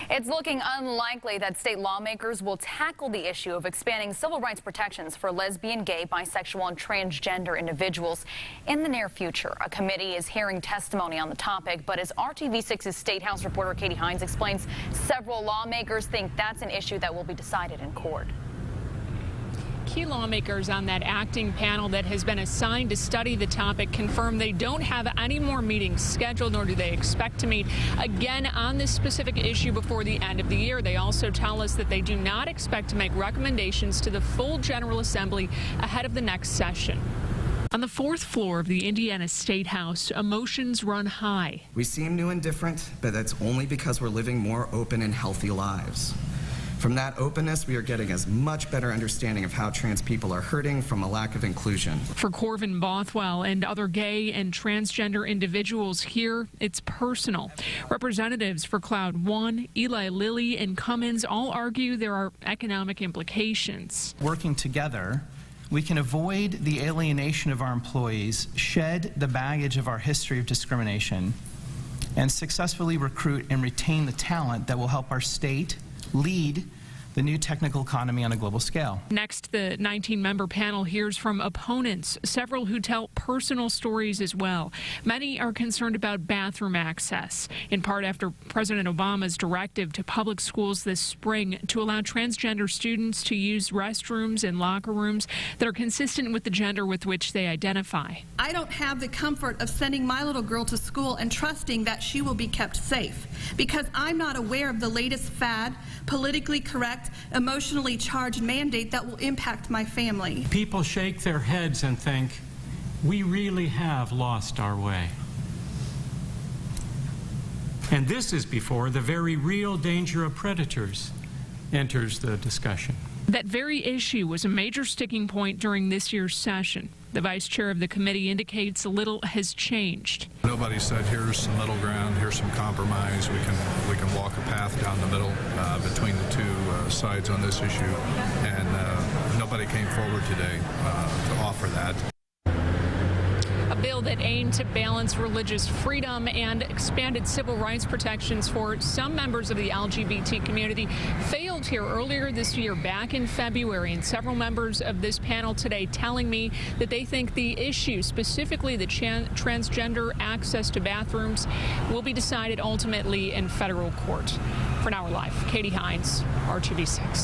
It's looking unlikely that state lawmakers will tackle the issue of expanding civil rights protections for lesbian, gay, bisexual, and transgender individuals in the near future. A committee is hearing testimony on the topic, but as RTV6's State House reporter Katie Hines explains, several lawmakers think that's an issue that will be decided in court. Key lawmakers on that acting panel that has been assigned to study the topic confirm they don't have any more meetings scheduled, nor do they expect to meet again on this specific issue before the end of the year. They also tell us that they do not expect to make recommendations to the full General Assembly ahead of the next session. On the fourth floor of the Indiana State House, emotions run high. We seem new and different, but that's only because we're living more open and healthy lives. From that openness, we are getting a much better understanding of how trans people are hurting from a lack of inclusion. For Corvin Bothwell and other gay and transgender individuals here, it's personal. Representatives for Cloud One, Eli Lilly, and Cummins all argue there are economic implications. Working together, we can avoid the alienation of our employees, shed the baggage of our history of discrimination, and successfully recruit and retain the talent that will help our state lead the new technical economy on a global scale. Next, the 19-member panel hears from opponents, several who tell personal stories as well. Many are concerned about bathroom access, in part after President Obama's directive to public schools this spring to allow transgender students to use restrooms and locker rooms that are consistent with the gender with which they identify. I don't have the comfort of sending my little girl to school and trusting that she will be kept safe because I'm not aware of the latest fad, politically correct, emotionally charged mandate that will impact my family. People shake their heads and think, we really have lost our way. And this is before the very real danger of predators enters the discussion. That very issue was a major sticking point during this year's session. The vice chair of the committee indicates little has changed. Nobody said here's some middle ground, here's some compromise. We can walk a path down the middle between the two sides on this issue, and nobody came forward today to offer that. A bill that aimed to balance religious freedom and expanded civil rights protections for some members of the LGBT community failed here earlier this year, back in February, and several members of this panel today telling me that they think the issue, specifically the transgender access to bathrooms, will be decided ultimately in federal court. For Now We're Live, Katie Hines, RTV6.